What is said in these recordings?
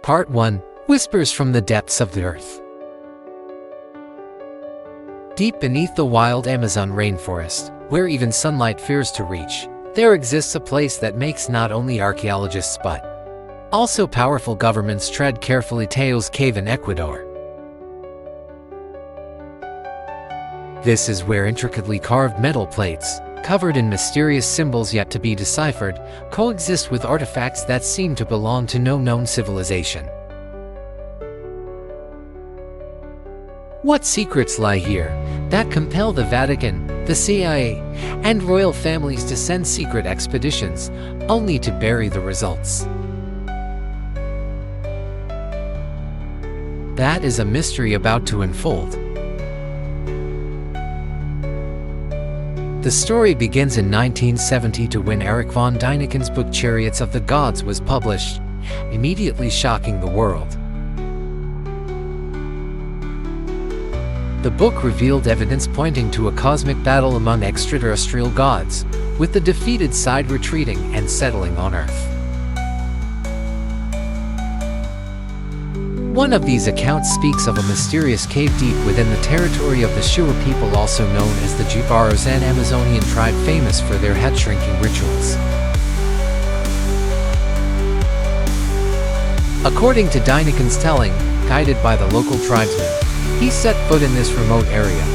Part 1. Whispers from the Depths of the Earth. Deep beneath the wild Amazon rainforest, where even sunlight fears to reach, there exists a place that makes not only archaeologists but also powerful governments tread carefully. Teos Cave in Ecuador. This is where intricately carved metal plates, covered in mysterious symbols yet to be deciphered, coexist with artifacts that seem to belong to no known civilization. What secrets lie here that compel the Vatican, the CIA, and royal families to send secret expeditions, only to bury the results? That is a mystery about to unfold. The story begins in 1972 when Erich von Däniken's book Chariots of the Gods was published, immediately shocking the world. The book revealed evidence pointing to a cosmic battle among extraterrestrial gods, with the defeated side retreating and settling on Earth. One of these accounts speaks of a mysterious cave deep within the territory of the Shura people, also known as the Jivaros, an Amazonian tribe famous for their head-shrinking rituals. According to Däniken's telling, guided by the local tribesmen, he set foot in this remote area,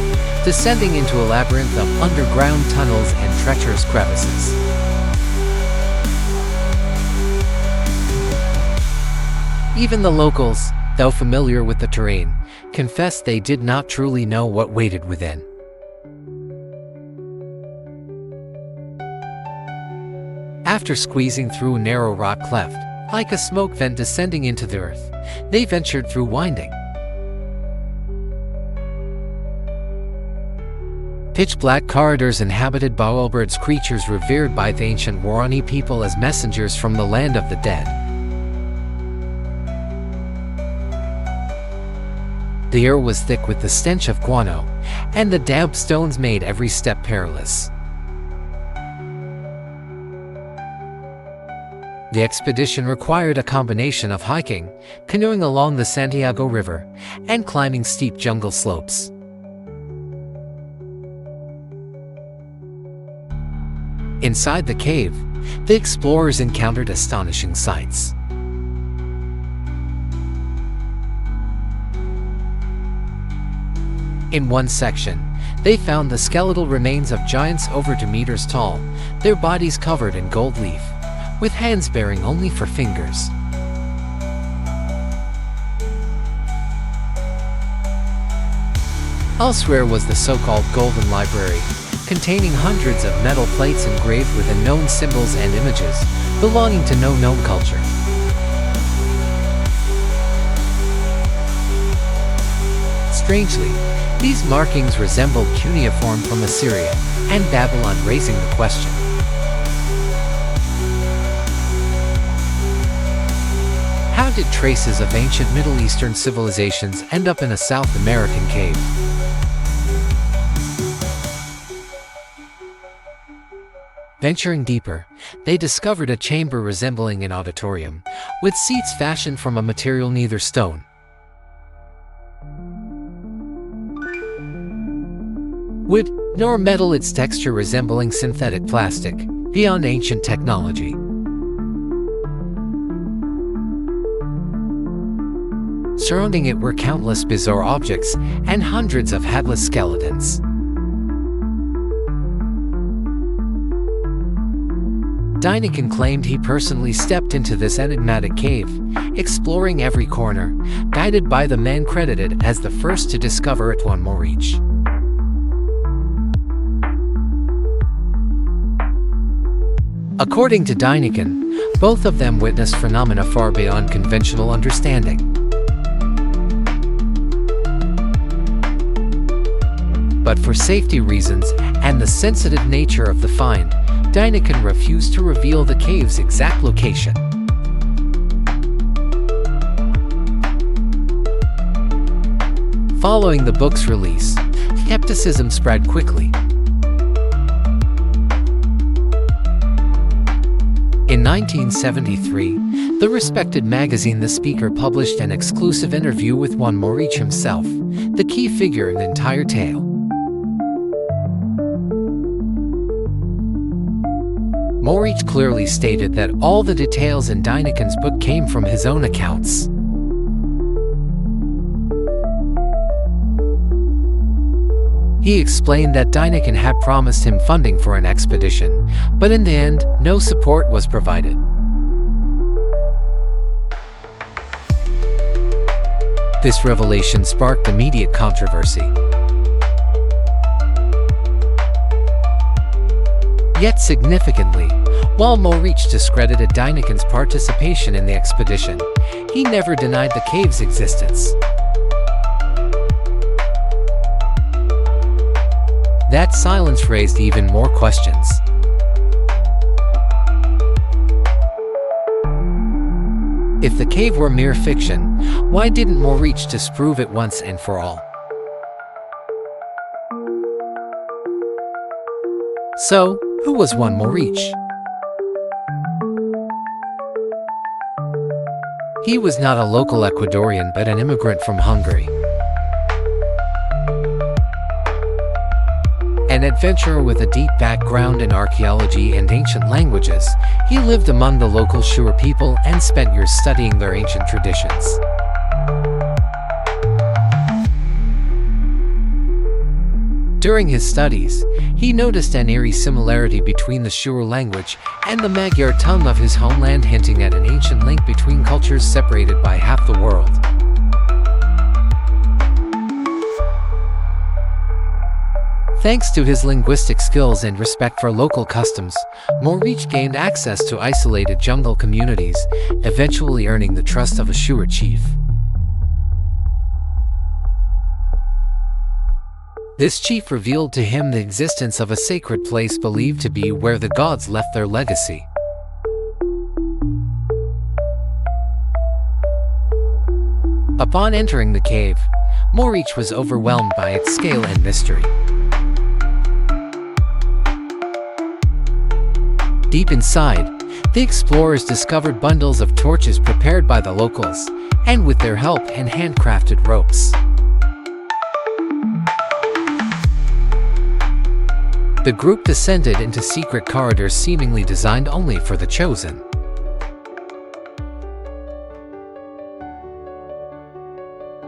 descending into a labyrinth of underground tunnels and treacherous crevices. Even the locals, though familiar with the terrain, confessed they did not truly know what waited within. After squeezing through a narrow rock cleft, like a smoke vent descending into the earth, they ventured through winding, pitch-black corridors inhabited by Walbert's creatures revered by the ancient Warani people as messengers from the land of the dead. The air was thick with the stench of guano, and the damp stones made every step perilous. The expedition required a combination of hiking, canoeing along the Santiago River, and climbing steep jungle slopes. Inside the cave, the explorers encountered astonishing sights. In one section, they found the skeletal remains of giants over 2 meters tall, their bodies covered in gold leaf, with hands bearing only 4 fingers. Elsewhere was the so-called Golden Library, containing hundreds of metal plates engraved with unknown symbols and images, belonging to no known culture. Strangely, these markings resembled cuneiform from Assyria and Babylon, raising the question: how did traces of ancient Middle Eastern civilizations end up in a South American cave? Venturing deeper, they discovered a chamber resembling an auditorium, with seats fashioned from a material neither stone, wood, nor metal, its texture resembling synthetic plastic, beyond ancient technology. Surrounding it were countless bizarre objects and hundreds of headless skeletons. Däniken claimed he personally stepped into this enigmatic cave, exploring every corner, guided by the man credited as the first to discover it. One more reach. According to Däniken, both of them witnessed phenomena far beyond conventional understanding. But for safety reasons and the sensitive nature of the find, Däniken refused to reveal the cave's exact location. Following the book's release, skepticism spread quickly. In 1973, the respected magazine The Speaker published an exclusive interview with one Maurice himself, the key figure in the entire tale. Maurice clearly stated that all the details in Dynaken's book came from his own accounts. He explained that Dyneken had promised him funding for an expedition, but in the end, no support was provided. This revelation sparked immediate controversy. Yet significantly, while Maurice discredited Dynaken's participation in the expedition, he never denied the cave's existence. That silence raised even more questions. If the cave were mere fiction, why didn't Maurice disprove it once and for all? So, who was one Maurice? He was not a local Ecuadorian but an immigrant from Hungary. An adventurer with a deep background in archaeology and ancient languages, he lived among the local Shure people and spent years studying their ancient traditions. During his studies, he noticed an eerie similarity between the Shure language and the Magyar tongue of his homeland, hinting at an ancient link between cultures separated by half the world. Thanks to his linguistic skills and respect for local customs, Maurice gained access to isolated jungle communities, eventually earning the trust of a Shure chief. This chief revealed to him the existence of a sacred place believed to be where the gods left their legacy. Upon entering the cave, Maurice was overwhelmed by its scale and mystery. Deep inside, the explorers discovered bundles of torches prepared by the locals, and with their help and handcrafted ropes. The group descended into secret corridors seemingly designed only for the chosen.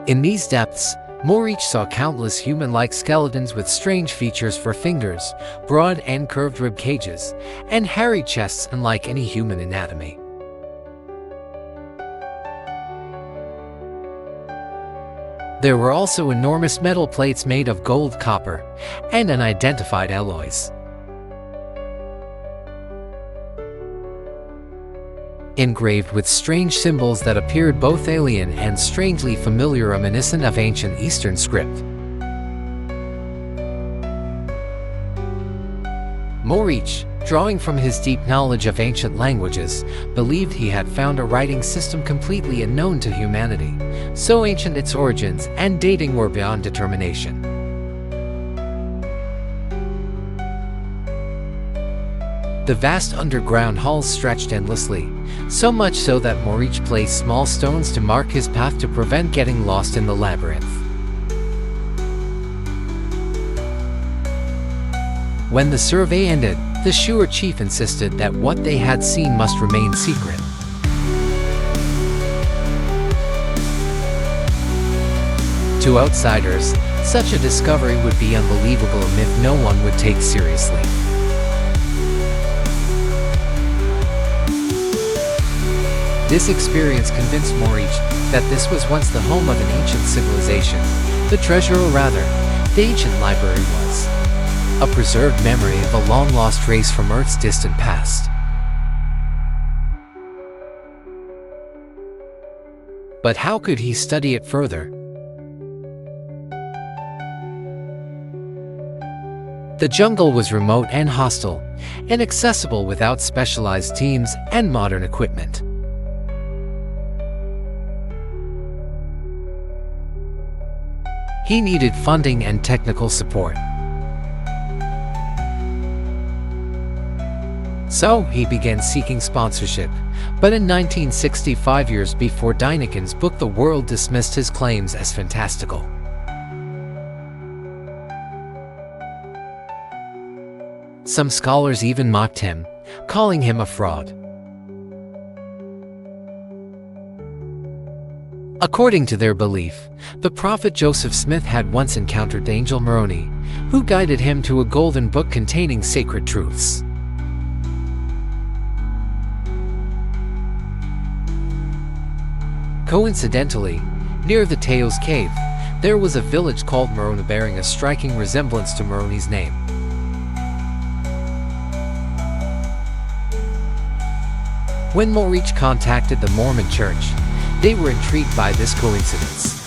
In these depths, Maurice saw countless human-like skeletons with strange features for fingers, broad and curved rib cages, and hairy chests unlike any human anatomy. There were also enormous metal plates made of gold, copper, and unidentified alloys. Engraved with strange symbols that appeared both alien and strangely familiar, reminiscent of ancient Eastern script. Maurice, drawing from his deep knowledge of ancient languages, believed he had found a writing system completely unknown to humanity, so ancient its origins and dating were beyond determination. The vast underground halls stretched endlessly, so much so that Maurice placed small stones to mark his path to prevent getting lost in the labyrinth. When the survey ended, the Shure chief insisted that what they had seen must remain secret. To outsiders, such a discovery would be unbelievable and if no one would take seriously. This experience convinced Maurice that this was once the home of an ancient civilization. The treasure, or rather, the ancient library was a preserved memory of a long-lost race from Earth's distant past. But how could he study it further? The jungle was remote and hostile, inaccessible without specialized teams and modern equipment. He needed funding and technical support. So he began seeking sponsorship. But in 1965, years before Dynaken's book, the world dismissed his claims as fantastical. Some scholars even mocked him, calling him a fraud. According to their belief, the prophet Joseph Smith had once encountered Angel Moroni, who guided him to a golden book containing sacred truths. Coincidentally, near the Teos cave, there was a village called Moroni bearing a striking resemblance to Moroni's name. When Morich contacted the Mormon Church, they were intrigued by this coincidence.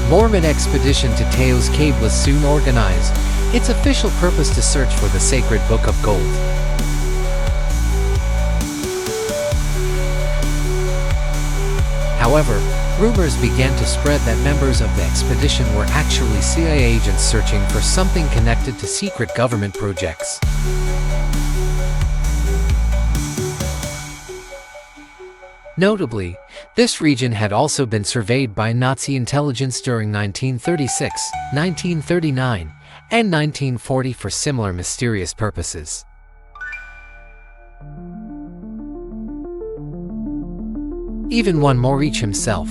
Mormon expedition to Teos Cave was soon organized, its official purpose to search for the sacred Book of Gold. However, rumors began to spread that members of the expedition were actually CIA agents searching for something connected to secret government projects. Notably, this region had also been surveyed by Nazi intelligence during 1936, 1939, and 1940 for similar mysterious purposes. Even one Morich himself,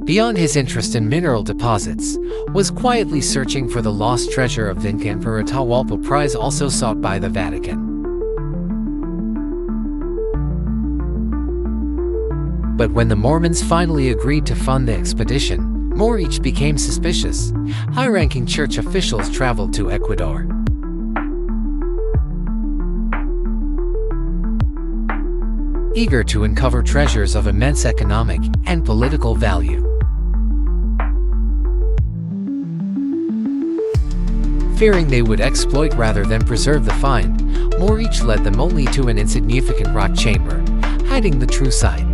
beyond his interest in mineral deposits, was quietly searching for the lost treasure of the Emperor Atahualpa prize also sought by the Vatican. But when the Mormons finally agreed to fund the expedition, Morich became suspicious. High-ranking church officials traveled to Ecuador. Eager to uncover treasures of immense economic and political value. Fearing they would exploit rather than preserve the find, Morich led them only to an insignificant rock chamber, hiding the true site.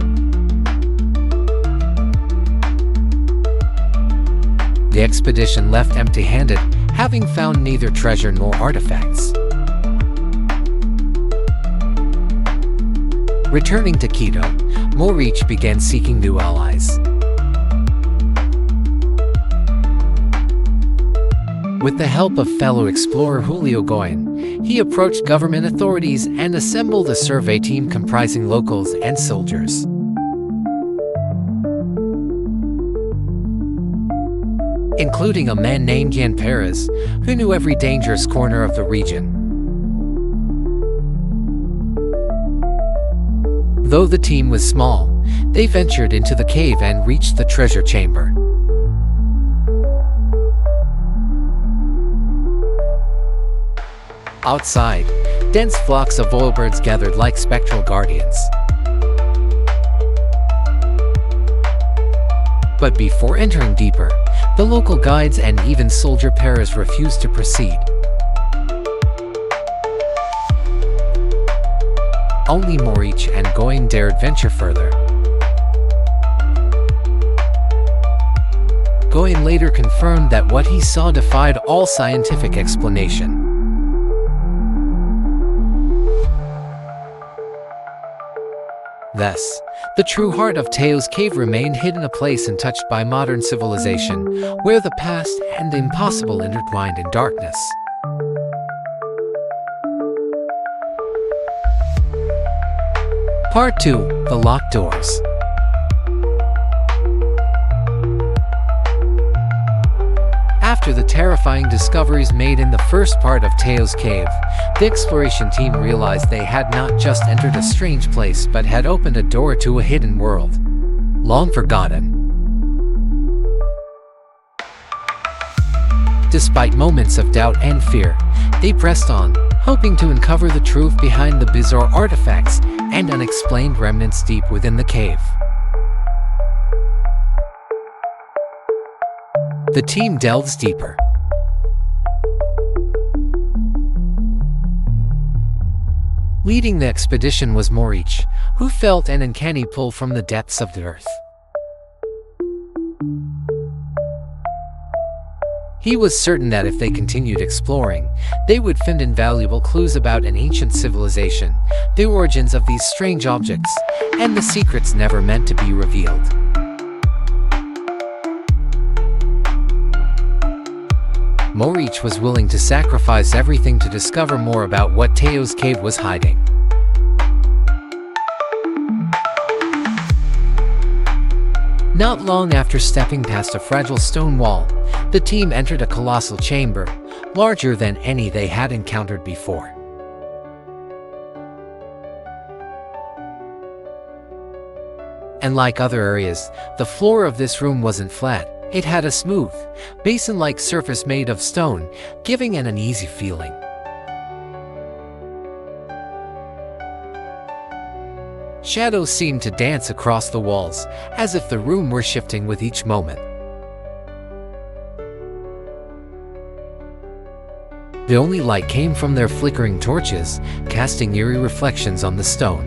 The expedition left empty-handed, having found neither treasure nor artifacts. Returning to Quito, Morich began seeking new allies. With the help of fellow explorer Julio Goyen, he approached government authorities and assembled a survey team comprising locals and soldiers. Including a man named Jan Perez, who knew every dangerous corner of the region. Though the team was small, they ventured into the cave and reached the treasure chamber. Outside, dense flocks of oilbirds gathered like spectral guardians. But before entering deeper, the local guides and even Soldier Perez refused to proceed. Only Morich and Goyen dared venture further. Goyen later confirmed that what he saw defied all scientific explanation. Thus, the true heart of Teos Cave remained hidden, a place untouched by modern civilization, where the past and the impossible intertwined in darkness. Part 2: The Locked Doors. After the terrifying discoveries made in the first part of Teos Cave, the exploration team realized they had not just entered a strange place but had opened a door to a hidden world, long forgotten. Despite moments of doubt and fear, they pressed on, hoping to uncover the truth behind the bizarre artifacts and unexplained remnants deep within the cave. The team delves deeper. Leading the expedition was Morich, who felt an uncanny pull from the depths of the earth. He was certain that if they continued exploring, they would find invaluable clues about an ancient civilization, the origins of these strange objects, and the secrets never meant to be revealed. Maurice was willing to sacrifice everything to discover more about what Teo's cave was hiding. Not long after stepping past a fragile stone wall, the team entered a colossal chamber, larger than any they had encountered before. And like other areas, the floor of this room wasn't flat. It had a smooth, basin-like surface made of stone, giving an uneasy feeling. Shadows seemed to dance across the walls, as if the room were shifting with each moment. The only light came from their flickering torches, casting eerie reflections on the stone.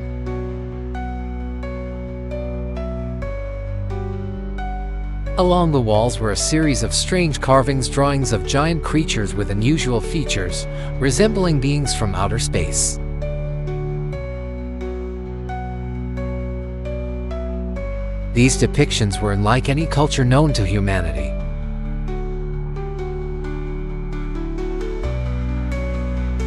Along the walls were a series of strange carvings, drawings of giant creatures with unusual features, resembling beings from outer space. These depictions were unlike any culture known to humanity.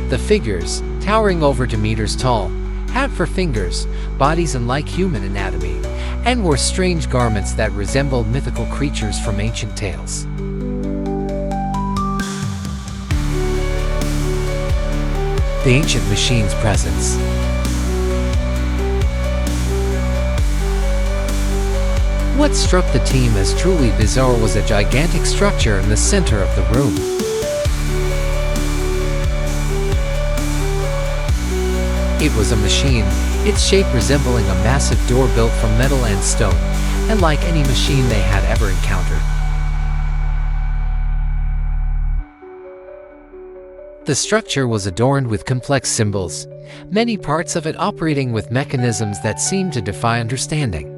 The figures, towering over 2 meters tall, had 4 fingers, bodies unlike human anatomy, and wore strange garments that resembled mythical creatures from ancient tales. The ancient machine's presence. What struck the team as truly bizarre was a gigantic structure in the center of the room. It was a machine, its shape resembling a massive door built from metal and stone, and like any machine they had ever encountered. The structure was adorned with complex symbols, many parts of it operating with mechanisms that seemed to defy understanding.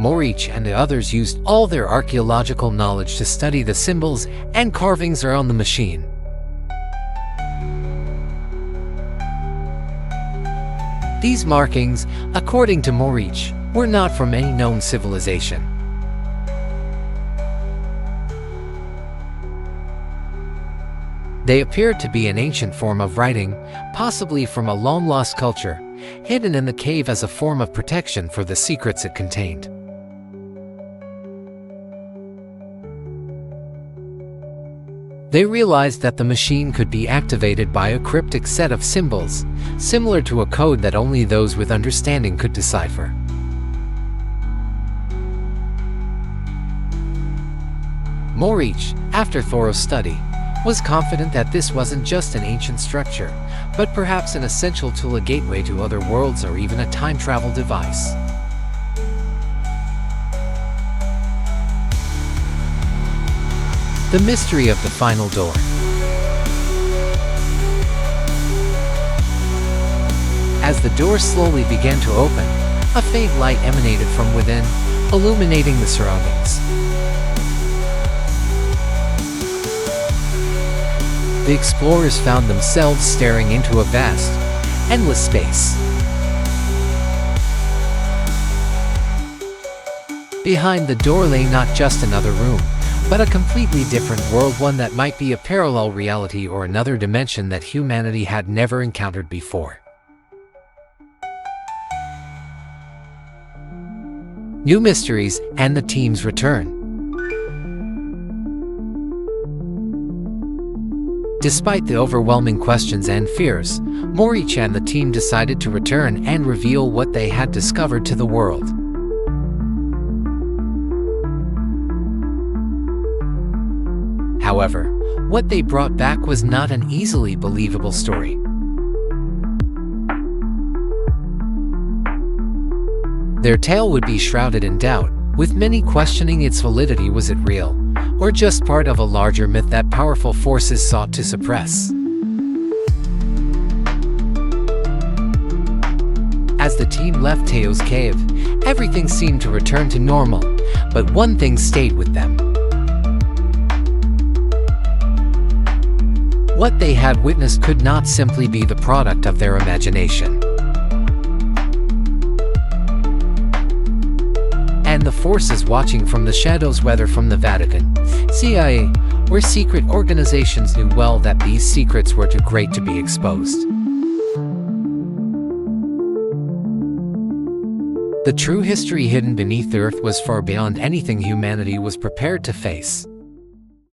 Maurice and the others used all their archaeological knowledge to study the symbols and carvings around the machine. These markings, according to Maurice, were not from any known civilization. They appeared to be an ancient form of writing, possibly from a long-lost culture, hidden in the cave as a form of protection for the secrets it contained. They realized that the machine could be activated by a cryptic set of symbols, similar to a code that only those with understanding could decipher. Maurice, after thorough study, was confident that this wasn't just an ancient structure, but perhaps an essential tool, a gateway to other worlds, or even a time travel device. The mystery of the final door. As the door slowly began to open, a faint light emanated from within, illuminating the surroundings. The explorers found themselves staring into a vast, endless space. Behind the door lay not just another room, but a completely different world, one that might be a parallel reality or another dimension that humanity had never encountered before. New mysteries and the team's return. Despite the overwhelming questions and fears, Maurice and the team decided to return and reveal what they had discovered to the world. However, what they brought back was not an easily believable story. Their tale would be shrouded in doubt, with many questioning its validity. Was it real, or just part of a larger myth that powerful forces sought to suppress? As As the team left Teo's cave, everything seemed to return to normal, but one thing stayed with them. What they had witnessed could not simply be the product of their imagination. And the forces watching from the shadows, whether from the Vatican, CIA, or secret organizations, knew well that these secrets were too great to be exposed. The true history hidden beneath the earth was far beyond anything humanity was prepared to face.